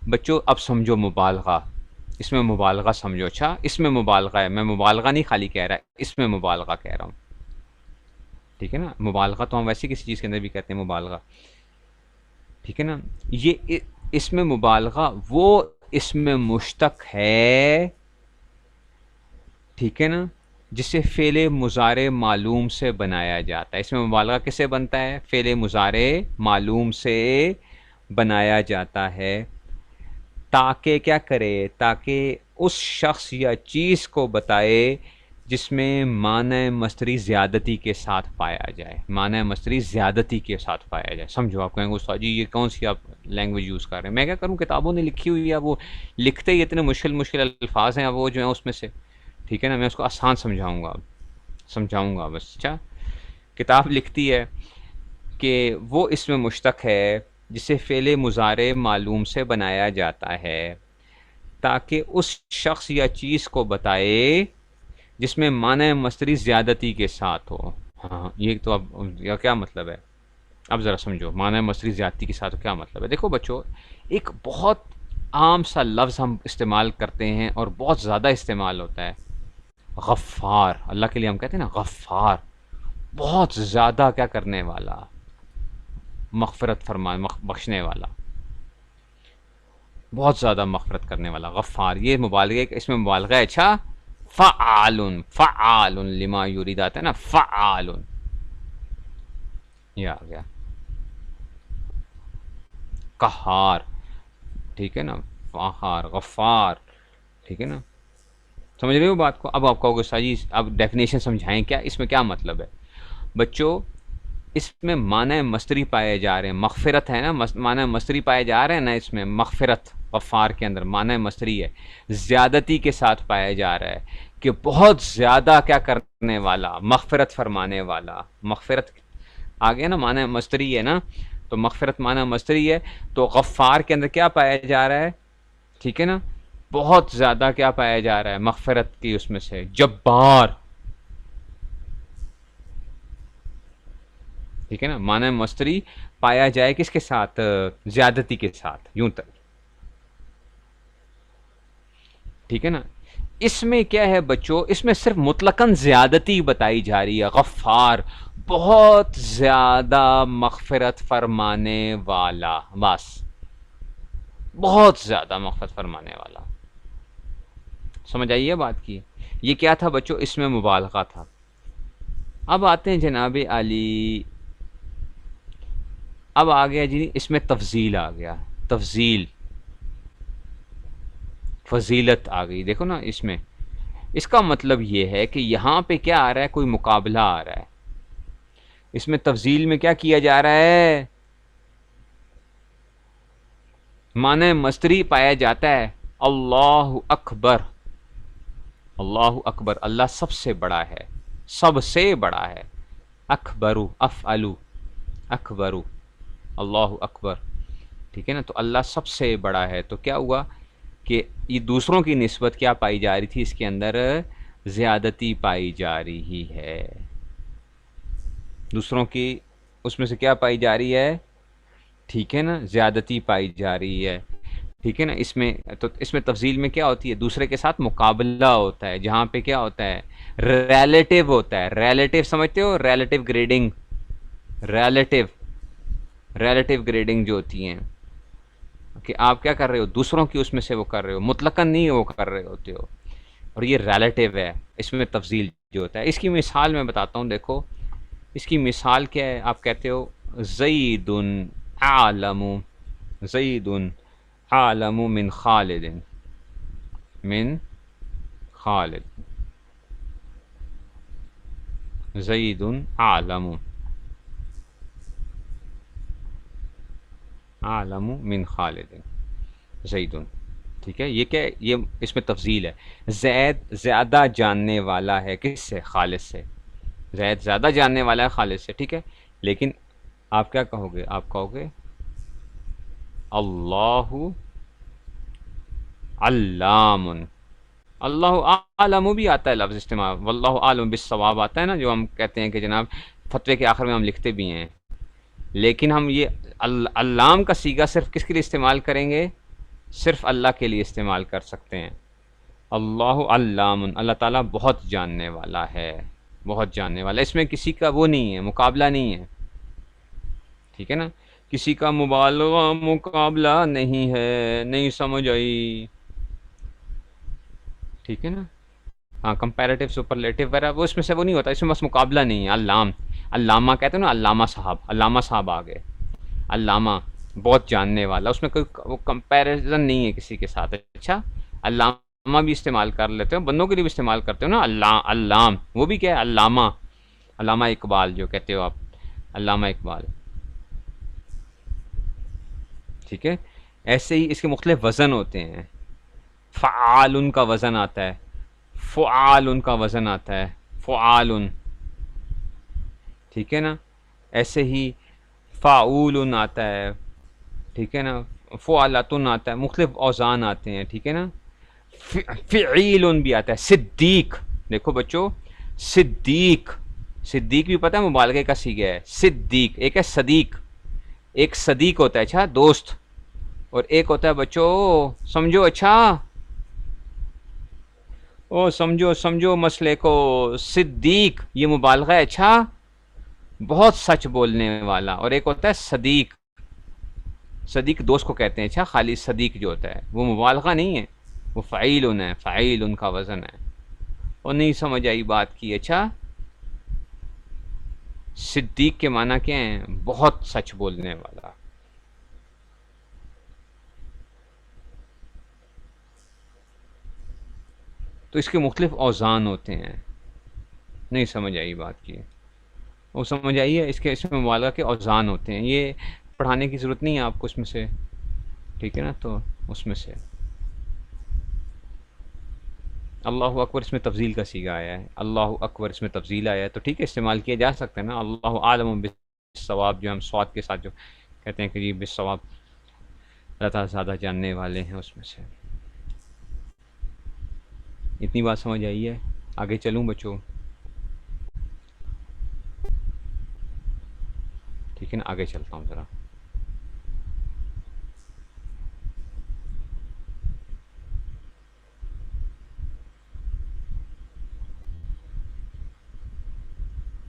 بچوں اب سمجھو مبالغہ، اس میں مبالغہ سمجھو. اچھا، اس میں مبالغہ ہے، میں مبالغہ نہیں خالی کہہ رہا، اس میں مبالغہ کہہ رہا ہوں. ٹھیک ہے نا، مبالغہ تو ہم ویسے کسی چیز کے اندر بھی کہتے ہیں مبالغہ. ٹھیک ہے نا، یہ اس میں مبالغہ وہ اس میں مشتق ہے، ٹھیک ہے نا، جسے فعل مضارع معلوم سے بنایا جاتا ہے. اس میں مبالغہ کس سے بنتا ہے؟ فعل مضارع معلوم سے بنایا جاتا ہے تاکہ کیا کرے؟ تاکہ اس شخص یا چیز کو بتائے جس میں معنی مصدری زیادتی کے ساتھ پایا جائے. معنی مصدری زیادتی کے ساتھ پایا جائے. سمجھو، آپ کہیں گے استاد جی یہ کون سی آپ لینگویج یوز کر رہے ہیں؟ میں کیا کروں، کتابوں نے لکھی ہوئی ہے، وہ لکھتے ہی اتنے مشکل الفاظ ہیں وہ جو ہیں اس میں سے. ٹھیک ہے نا، میں اس کو آسان سمجھاؤں گا بس. اچھا، کتاب لکھتی ہے کہ وہ اس میں مشتق ہے جسے فعل مضارع معلوم سے بنایا جاتا ہے تاکہ اس شخص یا چیز کو بتائے جس میں معنی مصدری زیادتی کے ساتھ ہو. ہاں، یہ تو اب یہ کیا مطلب ہے؟ اب ذرا سمجھو، معنی مصدری زیادتی کے ساتھ کیا مطلب ہے. دیکھو بچوں، ایک بہت عام سا لفظ ہم استعمال کرتے ہیں اور بہت زیادہ استعمال ہوتا ہے، غفار. اللہ کے لیے ہم کہتے ہیں نا غفار، بہت زیادہ کیا کرنے والا، مغفرت بخشنے والا، بہت زیادہ مغفرت کرنے والا. غفار، یہ مبالغے، اس میں مبالغہ ہے. اچھا، فعال لما یرید آتا ہے نا، فعال، یہ آ گیا. قہار، ٹھیک ہے نا، قہار، غفار. ٹھیک ہے نا، سمجھ رہے ہو بات کو؟ اب آپ کہو گے استاد جی اب ڈیفینیشن سمجھائیں، کیا اس میں کیا مطلب ہے؟ بچوں اس میں معنی مصدری پائے جا رہے ہیں. مغفرت ہے نا، معنی مصدری پائے جا رہے ہیں نا اس میں. مغفرت، غفار کے اندر معنی مصدری ہے، زیادتی کے ساتھ پایا جا رہا ہے کہ بہت زیادہ کیا کرنے والا، مغفرت فرمانے والا. مغفرت آ گیا نا، معنی مصدری ہے نا، تو مغفرت معنی مصدری ہے. تو غفار کے اندر کیا پایا جا رہا ہے؟ ٹھیک ہے نا، بہت زیادہ کیا پایا جا رہا ہے مغفرت کی اس میں سے. جبار، ٹھیک ہے نا، معنی مصدری پایا جائے کس کے ساتھ؟ زیادتی کے ساتھ، یوں تک. ٹھیک ہے نا، اس میں کیا ہے بچوں؟ اس میں صرف مطلقاً زیادتی بتائی جا رہی ہے. غفار، بہت زیادہ مغفرت فرمانے والا، بس بہت زیادہ مغفرت فرمانے والا. سمجھ آئیے بات کی؟ یہ کیا تھا بچوں؟ اس میں مبالغہ تھا. اب آتے ہیں جناب علی، اب آ گیا جی اس میں تفضیل آ گیا. تفضیل، فضیلت آ گئی. دیکھو نا اس میں، اس کا مطلب یہ ہے کہ یہاں پہ کیا آ رہا ہے؟ کوئی مقابلہ آ رہا ہے. اس میں تفضیل میں کیا کیا جا رہا ہے؟ معنی مصدری پایا جاتا ہے، اللہ اکبر، اللہ اکبر، اللہ سب سے بڑا ہے، سب سے بڑا ہے، اکبرو افعلو، اکبرو، اللہ اکبر، ٹھیک ہے نا؟ تو اللہ سب سے بڑا ہے، تو کیا ہوا کہ یہ دوسروں کی نسبت کیا پائی جا رہی تھی، اس کے اندر زیادتی پائی جا رہی ہے، دوسروں کی اس میں سے کیا پائی جا رہی ہے، ٹھیک ہے نا، زیادتی پائی جا رہی ہے، ٹھیک ہے نا؟ اس میں تو اس میں تفضیل میں کیا ہوتی ہے، دوسرے کے ساتھ مقابلہ ہوتا ہے، جہاں پہ کیا ہوتا ہے، ریلیٹو ہوتا ہے، ریلیٹو سمجھتے ہو، relative grading, relative, relative grading جو ہوتی ہیں کہ آپ کیا کر رہے ہو، دوسروں کی اس میں سے وہ کر رہے ہو، مطلقاً نہیں وہ کر رہے ہوتے ہو، اور یہ ریلیٹو ہے، اس میں تفضیل جو ہوتا ہے۔ اس کی مثال میں بتاتا ہوں، دیکھو اس کی مثال کیا ہے، آپ کہتے ہو زید عالم، زید عالم من خالد، من خالد، زید عالم، عالم من خالد، زید، ٹھیک ہے؟ یہ کیا ہے؟ یہ اس میں تفضیل ہے، زید زیادہ جاننے والا ہے کس سے، خالد سے، زید زیادہ جاننے والا ہے خالد سے، ٹھیک ہے؟ لیکن آپ کیا کہو گے، آپ کہو گے اللہ علام، اللہ عالم بھی آتا ہے لفظ استعمال، واللہ عالم بالصواب آتا ہے نا، جو ہم کہتے ہیں کہ جناب فتوے کے آخر میں ہم لکھتے بھی ہیں، لیکن ہم یہ علام کا صیغہ صرف کس کے لیے استعمال کریں گے، صرف اللہ کے لیے استعمال کر سکتے ہیں، اللہ علام، اللہ تعالیٰ بہت جاننے والا ہے، بہت جاننے والا ہے، اس میں کسی کا وہ نہیں ہے، مقابلہ نہیں ہے، ٹھیک ہے نا؟ کسی کا مبالغہ مقابلہ نہیں ہے، نہیں سمجھ آئی، ٹھیک ہے نا؟ ہاں کمپیریٹیو سپرلیٹیو وغیرہ وہ اس میں سے وہ نہیں ہوتا، اس میں بس مقابلہ نہیں ہے، علام، علامہ کہتے ہیں نا، علامہ صاحب، علامہ صاحب آ گئے، علامہ بہت جاننے والا، اس میں کوئی وہ کمپیریزن نہیں ہے کسی کے ساتھ، اچھا؟ علامہ بھی استعمال کر لیتے ہو، بندوں کے لیے بھی استعمال کرتے ہو نا، علام، وہ بھی کیا ہے، علامہ، علامہ اقبال جو کہتے ہو آپ، علامہ اقبال، ٹھیک ہے؟ ایسے ہی اس کے مختلف وزن ہوتے ہیں، فعال ان کا وزن آتا ہے، فعال ان کا وزن آتا ہے، فعال، ٹھیک ہے نا؟ ایسے ہی فاعول آتا ہے، ٹھیک ہے نا؟ فعلتن آتا ہے، مختلف اوزان آتے ہیں، ٹھیک ہے نا؟ فعیل بھی آتا ہے، صدیق، دیکھو بچوں، صدیق، صدیق بھی پتہ ہے مبالغے کا صیغہ ہے، صدیق، ایک ہے صدیق، ایک صدیق ہوتا ہے اچھا دوست، اور ایک ہوتا ہے بچوں، سمجھو اچھا، او سمجھو سمجھو مسئلے کو، صدیق یہ مبالغہ ہے اچھا، بہت سچ بولنے والا، اور ایک ہوتا ہے صدیق، صدیق دوست کو کہتے ہیں اچھا، خالی صدیق جو ہوتا ہے وہ مبالغہ نہیں ہے، وہ فعیل ہے، فعیل ان کا وزن ہے، اور نہیں سمجھ آئی بات کی، اچھا؟ صدیق کے معنی کیا ہیں، بہت سچ بولنے والا، تو اس کے مختلف اوزان ہوتے ہیں، نہیں سمجھ آئی بات کی، وہ سمجھ آئی ہے، اس میں مبالغہ کے اوزان ہوتے ہیں، یہ پڑھانے کی ضرورت نہیں ہے آپ کو اس میں سے، ٹھیک ہے نا؟ تو اس میں سے اللہ اکبر اس میں تفضیل کا صیغہ آیا ہے، اللہ اکبر اس میں تفضیل آیا ہے، تو ٹھیک ہے، استعمال کیا جا سکتا ہے نا، اللہ عالم بالصواب، جو ہم صواب کے ساتھ جو کہتے ہیں کہ جی بالصواب، اللہ تعالیٰ زیادہ جاننے والے ہیں اس میں سے، اتنی بات سمجھ آئی ہے؟ آگے چلوں بچوں، ٹھیک ہے نا؟ آگے چلتا ہوں ذرا،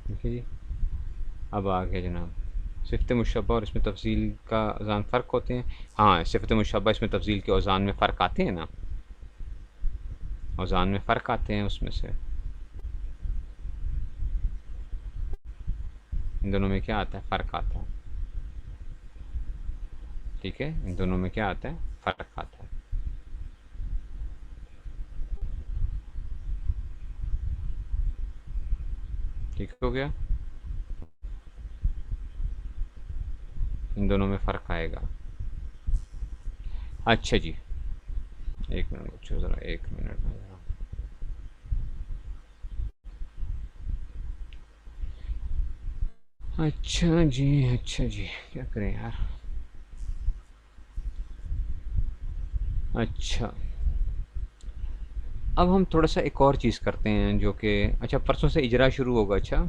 ٹھیک ہے جی، اب آگے جناب صفت مشبہ اور اس میں تفضیل کا اوزان فرق ہوتے ہیں، ہاں صفت مشبہ اس میں تفضیل کے اوزان میں فرق آتے ہیں نا، اوزان میں فرق آتے ہیں، اس میں سے ان دونوں میں کیا آتا ہے، فرق آتا ہے، ٹھیک ہے؟ ان دونوں میں کیا آتا ہے، فرق آتا ہے، ٹھیک ہو گیا؟ ان دونوں میں فرق آئے گا. اچھا جی ایک منٹ بچو ذرا، ایک منٹ ذرا. اچھا جی کیا کریں یار. اچھا اب ہم تھوڑا سا ایک اور چیز کرتے ہیں جو کہ اچھا پرسوں سے اجرا شروع ہوگا. اچھا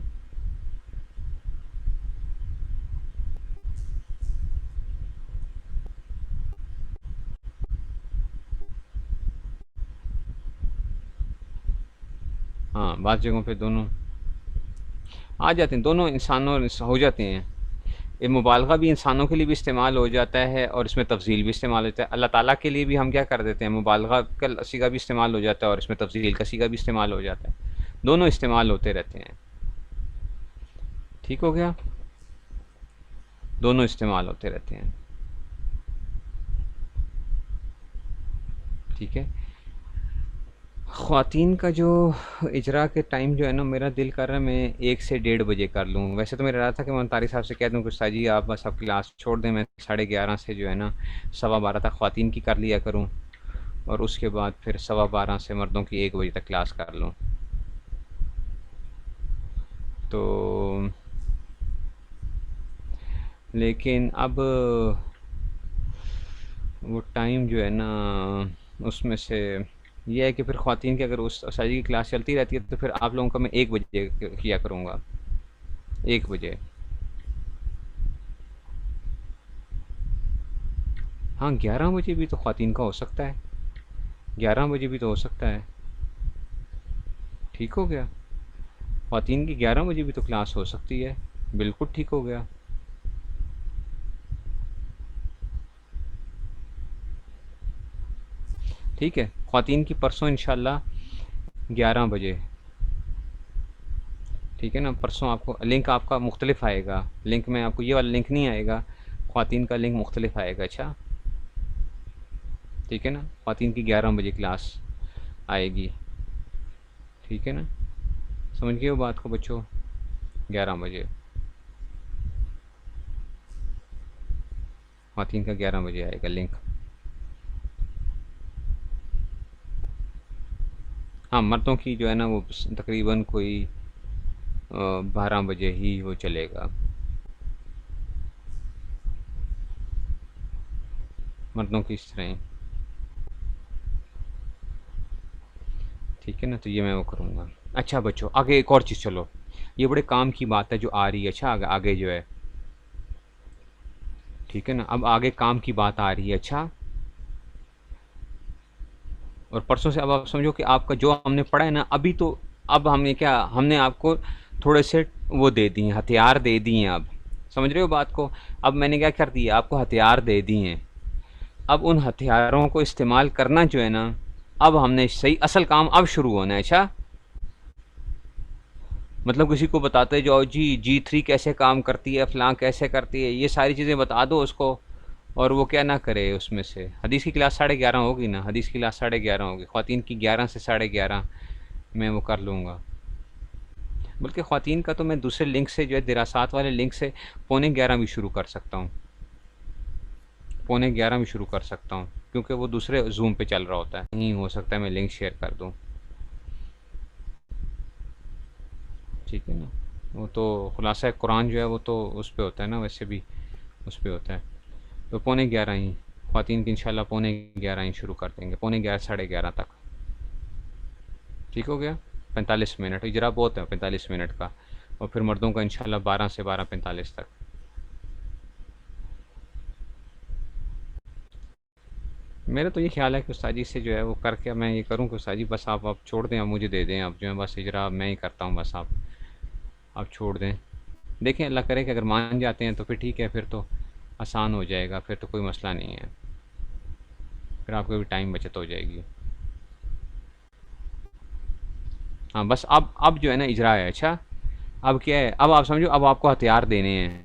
ہاں بعض جگہوں پہ دونوں آ جاتے ہیں، دونوں انسانوں ہو جاتے ہیں. یہ مبالغہ بھی انسانوں کے لیے بھی استعمال ہو جاتا ہے اور اس میں تفضیل بھی استعمال ہوتا ہے. اللہ تعالیٰ کے لیے بھی ہم کیا کر دیتے ہیں، مبالغہ کا صیغہ بھی استعمال ہو جاتا ہے اور اس میں تفضیل کا صیغہ بھی استعمال ہو جاتا ہے. دونوں استعمال ہوتے رہتے ہیں. ٹھیک ہو گیا، دونوں استعمال ہوتے رہتے ہیں. ٹھیک ہے. خواتین کا جو اجرا کے ٹائم جو ہے نا، میرا دل کر رہا ہے میں 1 سے 1:30 بجے کر لوں. ویسے تو میرا رہا تھا کہ میں طارق صاحب سے کہہ دوں کہ استاد جی آپ بس اب کلاس چھوڑ دیں، میں 11:30 سے جو ہے نا 12:15 تک خواتین کی کر لیا کروں اور اس کے بعد پھر 12:15 سے مردوں کی 1 بجے تک کلاس کر لوں. تو لیکن اب وہ ٹائم جو ہے نا اس میں سے یہ ہے کہ پھر خواتین کی اگر اس اساتذہ کی کلاس چلتی رہتی ہے تو پھر آپ لوگوں کا میں 1 بجے کیا کروں گا. 1 بجے ہاں 11 بجے بھی تو خواتین کا ہو سکتا ہے. 11 بجے بھی تو ہو سکتا ہے. ٹھیک ہو گیا، خواتین کی 11 بجے بھی تو کلاس ہو سکتی ہے. بالکل ٹھیک ہو گیا. ٹھیک ہے، خواتین کی پرسوں انشاءاللہ 11 بجے. ٹھیک ہے نا، پرسوں آپ کو لنک آپ کا مختلف آئے گا. لنک میں آپ کو یہ والا لنک نہیں آئے گا، خواتین کا لنک مختلف آئے گا. اچھا ٹھیک ہے نا، خواتین کی 11 بجے کلاس آئے گی. ٹھیک ہے نا، سمجھ گئے ہو بات کو بچوں؟ 11 بجے خواتین کا 11 بجے آئے گا لنک. ہاں مردوں کی جو ہے نا وہ تقریباً کوئی 12 بجے ہی وہ چلے گا. مردوں کی اس طرح ہی. ٹھیک ہے نا، تو یہ میں وہ کروں گا. اچھا بچوں آگے ایک اور چیز، چلو یہ بڑے کام کی بات ہے جو آ رہی ہے. اچھا آگے جو ہے ٹھیک ہے نا، اب آگے کام کی بات آ رہی ہے. اچھا اور پرسوں سے اب آپ سمجھو کہ آپ کا جو ہم نے پڑھا ہے نا ابھی، تو اب ہم نے کیا، ہم نے آپ کو تھوڑے سے وہ دے دی ہیں، ہتھیار دے دی ہیں. اب سمجھ رہے ہو بات کو؟ اب میں نے کیا کر دیا، آپ کو ہتھیار دے دی ہیں. اب ان ہتھیاروں کو استعمال کرنا جو ہے نا، اب ہم نے صحیح اصل کام اب شروع ہونا ہے. اچھا مطلب کسی کو بتاتے جاؤ G3 کیسے کام کرتی ہے، فلاں کیسے کرتی ہے، یہ ساری چیزیں بتا دو اس کو، اور وہ کیا نہ کرے. اس میں سے حدیث کی کلاس 11:30 ہوگی نا، حدیث کی کلاس 11:30 ہوگی. خواتین کی 11 سے 11:30 میں وہ کر لوں گا. بلکہ خواتین کا تو میں دوسرے لنک سے جو ہے دراسات والے لنک سے 11:15 بھی شروع کر سکتا ہوں. 11:15 بھی شروع کر سکتا ہوں کیونکہ وہ دوسرے زوم پہ چل رہا ہوتا ہے. نہیں ہو سکتا ہے میں لنک شیئر کر دوں. ٹھیک ہے نا، وہ تو خلاصہ قرآن جو ہے وہ تو اس پہ ہوتا ہے نا، ویسے بھی اس پہ ہوتا ہے. تو 11:15 ہی خواتین کی انشاءاللہ 11:15 ہی شروع کر دیں گے، 11:15 11:30 تک. ٹھیک ہو گیا. 45 منٹ اجرا بہت ہے 45 منٹ کا، اور پھر مردوں کا انشاءاللہ 12 سے 12:45 تک. میرا تو یہ خیال ہے کہ استاد جی سے جو ہے وہ کر کے میں یہ کروں کہ استاد جی بس آپ چھوڑ دیں، آپ مجھے دے دیں. اب جو ہے بس اجرا میں ہی کرتا ہوں، بس آپ چھوڑ دیں. دیکھیں اللہ کرے کہ اگر مان جاتے ہیں تو پھر ٹھیک ہے، پھر تو آسان ہو جائے گا، پھر تو کوئی مسئلہ نہیں ہے، پھر آپ کو بھی ٹائم بچت ہو جائے گی. ہاں بس اب جو ہے نا اجرا ہے. اچھا اب کیا ہے، اب آپ سمجھو اب آپ کو ہتھیار دینے ہیں.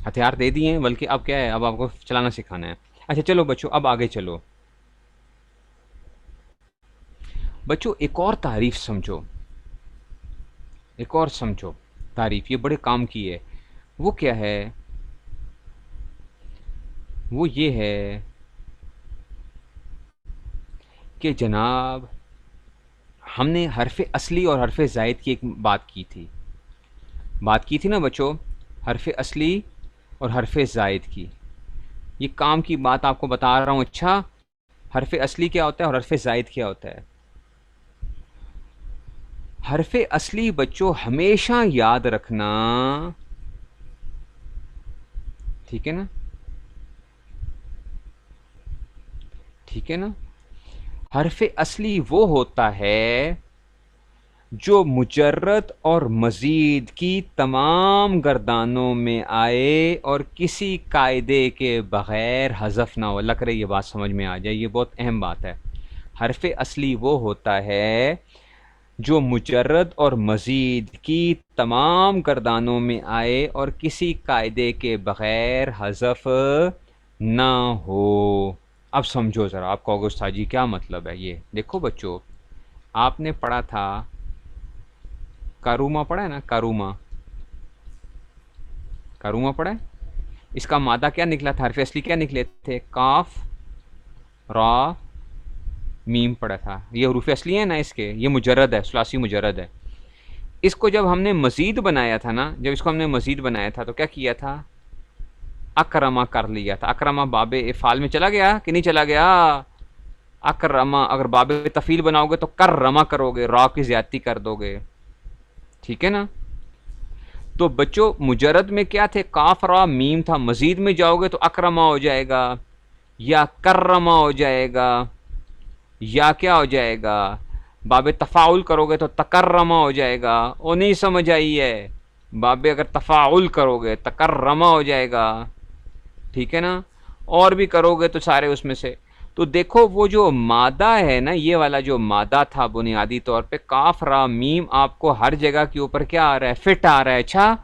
ہتھیار دے دیے ہیں، بلکہ اب کیا ہے، اب آپ کو چلانا سکھانا ہے. اچھا چلو بچوں اب آگے چلو. بچوں ایک اور تعریف سمجھو، ایک اور سمجھو تعریف، یہ بڑے کام کی ہے. وہ کیا ہے؟ وہ یہ ہے کہ جناب ہم نے حرف اصلی اور حرف زائد کی ایک بات کی تھی نا بچوں، حرف اصلی اور حرف زائد کی. یہ کام کی بات آپ کو بتا رہا ہوں. اچھا، حرف اصلی کیا ہوتا ہے اور حرف زائد کیا ہوتا ہے؟ حرف اصلی بچوں ہمیشہ یاد رکھنا، ٹھیک ہے نا؟ ٹھیک ہے نا؟ حرف اصلی وہ ہوتا ہے جو مجرد اور مزید کی تمام گردانوں میں آئے اور کسی قاعدے کے بغیر حذف نہ ہو. لگ رہی یہ بات سمجھ میں آ جائے، یہ بہت اہم بات ہے. حرف اصلی وہ ہوتا ہے جو مجرد اور مزید کی تمام گردانوں میں آئے اور کسی قاعدے کے بغیر حذف نہ ہو. اب سمجھو ذرا، آپ کہو گے استاد جی کیا مطلب ہے یہ؟ دیکھو بچوں، آپ نے پڑھا تھا کاروما، پڑھا ہے نا؟ کاروما پڑھا ہے. اس کا مادہ کیا نکلا تھا؟ حرف اصلی کیا نکلے تھے؟ کاف، را، میم پڑھا تھا. یہ حروف اصلی ہیں نا اس کے، یہ مجرد ہے، ثلاثی مجرد ہے. اس کو جب ہم نے مزید بنایا تھا نا، جب اس کو ہم نے مزید بنایا تھا تو کیا کیا تھا؟ اکرما کر لیا تھا. اکرما باب افعال میں چلا گیا کہ نہیں چلا گیا؟ اکرما اگر باب تفعیل بناؤ گے تو کرما کرو گے، را کی زیادتی کر دو گے. ٹھیک ہے نا؟ تو بچوں مجرد میں کیا تھے؟ کاف، را، میم تھا. مزید میں جاؤ گے تو اکرما ہو جائے گا یا کرما ہو جائے گا یا کیا ہو جائے گا؟ باب تفاعل کرو گے تو تکرما ہو جائے گا. وہ نہیں سمجھ آئی ہے؟ باب اگر تفاعل کرو گے تکرما ہو جائے گا. ٹھیک ہے نا؟ اور بھی کرو گے تو سارے اس میں سے. تو دیکھو وہ جو مادہ ہے نا، یہ والا جو مادہ تھا بنیادی طور پہ کاف، را، میم، آپ کو ہر جگہ کے اوپر کیا آ رہا ہے؟ فٹ آ رہا ہے. اچھا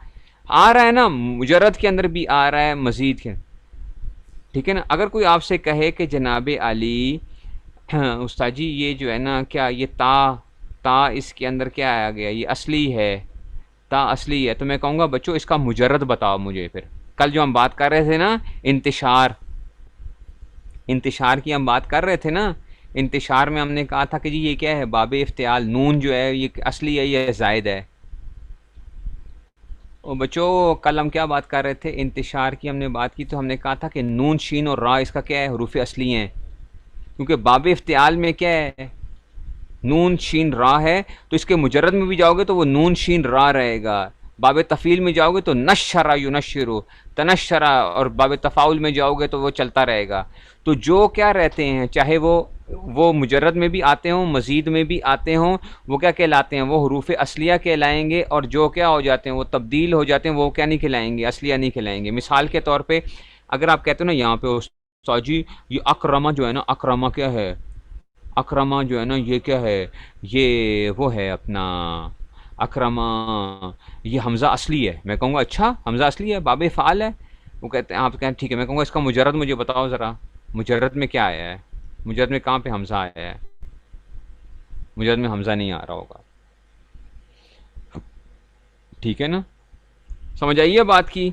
آ رہا ہے نا؟ مجرد کے اندر بھی آ رہا ہے، مزید کے. ٹھیک ہے نا؟ اگر کوئی آپ سے کہے کہ جناب علی استاد جی یہ جو ہے نا، کیا یہ تا اس کے اندر کیا آ گیا؟ یہ اصلی ہے، تا اصلی ہے. تو میں کہوں گا بچوں اس کا مجرد بتاؤ مجھے. پھر کل جو ہم بات کر رہے تھے نا، انتشار کی ہم بات کر رہے تھے نا. انتشار میں ہم نے کہا تھا کہ جی یہ کیا ہے؟ باب افتعال، نون جو ہے یہ اصلی ہے یا زائد ہے؟ اور بچوں کل ہم کیا بات کر رہے تھے؟ انتشار کی ہم نے بات کی تو ہم نے کہا تھا کہ نون، شین اور را اس کا کیا ہے؟ حروف اصلی ہیں. کیونکہ باب افتعال میں کیا ہے؟ نون، شین، را ہے. تو اس کے مجرد میں بھی جاؤ گے تو وہ نون، شین، را رہے گا. باب تفعیل میں جاؤ گے تو نشرا ینشرو، تنشرا. اور باب تفاعل میں جاؤ گے تو وہ چلتا رہے گا. تو جو کیا رہتے ہیں، چاہے وہ مجرد میں بھی آتے ہوں، مزید میں بھی آتے ہوں، وہ کیا کہلاتے ہیں؟ وہ حروف اصلیہ کہلائیں گے. اور جو کیا ہو جاتے ہیں؟ وہ تبدیل ہو جاتے ہیں، وہ کیا نہیں کہلائیں گے؟ اصلیہ نہیں کہلائیں گے. مثال کے طور پہ اگر آپ کہتے ہو نا یہاں پہ استاد جی یہ اکرما جو ہے نا، اکرما کیا ہے؟ اکرما جو ہے نا یہ کیا ہے؟ یہ وہ ہے اپنا اکرما، یہ حمزہ اصلی ہے. میں کہوں گا اچھا حمزہ اصلی ہے، باب فعال ہے. وہ کہتے ہیں، آپ کہیں ٹھیک ہے. میں کہوں گا اس کا مجرد مجھے بتاؤ ذرا. مجرد میں کیا آیا ہے؟ مجرد میں کہاں پہ حمزہ آیا ہے؟ مجرد میں حمزہ نہیں آ رہا ہوگا. ٹھیک ہے نا؟ سمجھ آئیے بات کی؟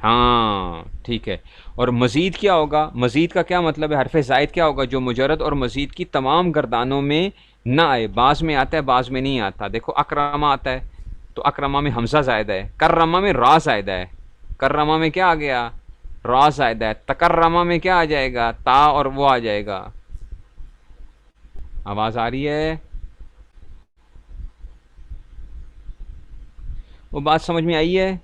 ہاں ٹھیک ہے. اور مزید کیا ہوگا؟ مزید کا کیا مطلب ہے؟ حرف زائد کیا ہوگا؟ جو مجرد اور مزید کی تمام گردانوں میں نہ آئے. بعض میں آتا ہے، بعض میں نہیں آتا. دیکھو اکرما آتا ہے تو اکرما میں حمزہ زائدہ ہے. کرما میں را زائدہ ہے. کرما میں کیا آ گیا؟ را زائدہ ہے. تکرما میں کیا آ جائے گا؟ تا اور وہ آ جائے گا. آواز آ رہی ہے؟ وہ بات سمجھ میں آئی ہے؟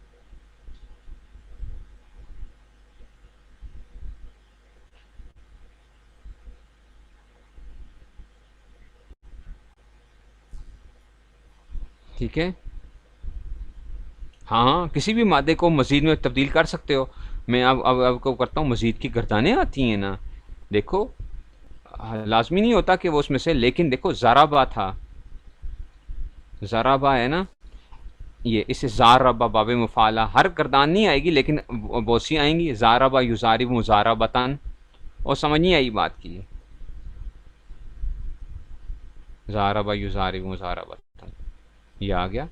ٹھیک ہے. ہاں کسی بھی مادے کو مزید میں تبدیل کر سکتے ہو. میں اب کو کرتا ہوں. مزید کی گردانیں آتی ہیں نا، دیکھو لازمی نہیں ہوتا کہ وہ اس میں سے، لیکن دیکھو زارابا تھا، زارابا ہے نا، یہ اسے زاربا باب مفعالہ. ہر گردان نہیں آئے گی لیکن بہت سی آئیں گی. زاربا یزارب مزاربتن. اور سمجھ نہیں آئی بات کی؟ زاربا یزارب مزاربتن. یہ آ گیا.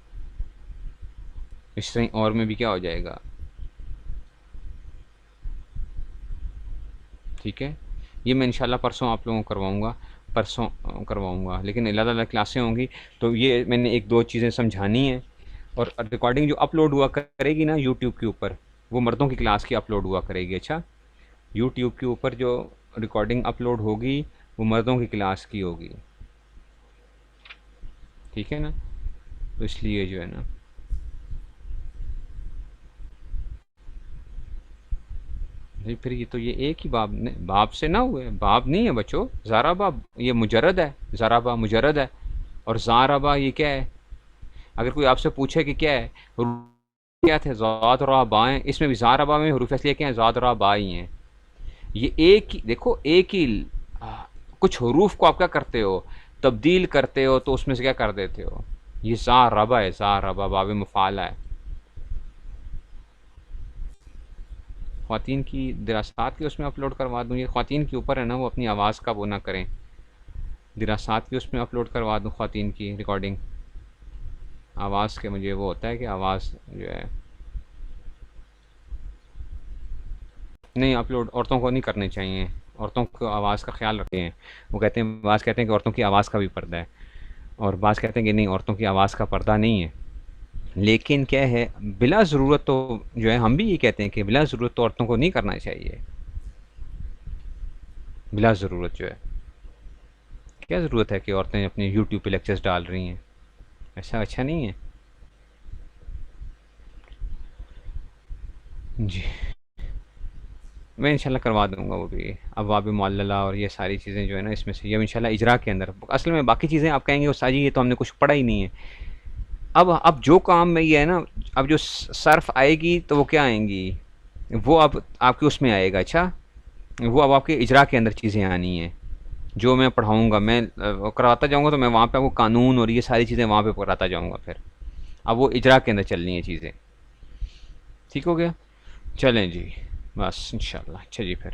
اس طرح اور میں بھی کیا ہو جائے گا. ٹھیک ہے. یہ میں انشاءاللہ پرسوں آپ لوگوں کو کرواؤں گا لیکن اللہ تعالیٰ کلاسیں ہوں گی تو یہ میں نے ایک دو چیزیں سمجھانی ہیں. اور ریکارڈنگ جو اپلوڈ ہوا کرے گی نا یوٹیوب کے اوپر، وہ مردوں کی کلاس کی اپلوڈ ہوا کرے گی. اچھا، یوٹیوب کے اوپر جو ریکارڈنگ اپلوڈ ہوگی وہ مردوں کی کلاس کی ہوگی. ٹھیک ہے نا. تو اس لیے جو ہے نا پھر یہ تو یہ ایک ہی باب سے نہ ہوئے، باب نہیں ہے بچوں. زاربا یہ مجرد ہے، زاربا مجرد ہے. اور زاربا یہ کیا ہے؟ اگر کوئی آپ سے پوچھے کہ کیا ہے، کیا تھے ذات را بائیں، اس میں بھی زاربا میں حروف اصلیہ کیا ہیں؟ ذات را با ہی ہیں. یہ ایک ہی دیکھو، ایک ہی کچھ حروف کو آپ کیا کرتے ہو، تبدیل کرتے ہو تو اس میں سے کیا کر دیتے ہو. یہ زاربا ہے، زاربا باب مفعلہ ہے. خواتین کی دراسات کی اس میں اپلوڈ کروا دوں. یہ خواتین کے اوپر ہے نا، وہ اپنی آواز کا وہ نہ کریں. دراسات کی اس میں اپلوڈ کروا دوں خواتین کی ریکارڈنگ آواز کے. مجھے وہ ہوتا ہے کہ آواز جو ہے نہیں اپلوڈ عورتوں کو نہیں کرنے چاہیے. عورتوں کو آواز کا خیال رکھتے ہیں. وہ کہتے ہیں، بعض کہتے ہیں کہ عورتوں کی آواز کا بھی پردہ ہے، اور بعض کہتے ہیں کہ نہیں عورتوں کی آواز کا پردہ نہیں ہے. لیکن کیا ہے، بلا ضرورت تو جو ہے ہم بھی یہ کہتے ہیں کہ بلا ضرورت تو عورتوں کو نہیں کرنا چاہیے. بلا ضرورت جو ہے کیا ضرورت ہے کہ عورتیں اپنے یوٹیوب پہ لیکچرز ڈال رہی ہیں؟ ایسا اچھا نہیں ہے. جی میں انشاءاللہ کروا دوں گا وہ بھی. ابواب معللہ اور یہ ساری چیزیں جو ہے نا اس میں سے یہ انشاءاللہ اجرا کے اندر. اصل میں باقی چیزیں آپ کہیں گے استاد جی یہ تو ہم نے کچھ پڑھا ہی نہیں ہے. اب جو کام میں یہ ہے نا، اب جو صرف آئے گی تو وہ کیا آئیں گی، وہ اب آپ کے اس میں آئے گا. اچھا، وہ اب آپ کے اجرا کے اندر چیزیں آنی ہیں. جو میں پڑھاؤں گا، میں کراتا جاؤں گا تو میں وہاں پہ آپ کو قانون اور یہ ساری چیزیں وہاں پہ کراتا جاؤں گا. پھر اب وہ اجرا کے اندر چلنی ہیں چیزیں. ٹھیک ہو گیا؟ چلیں جی بس انشاءاللہ. اچھا جی، پھر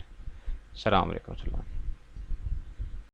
السلام علیکم و رحمۃ اللہ.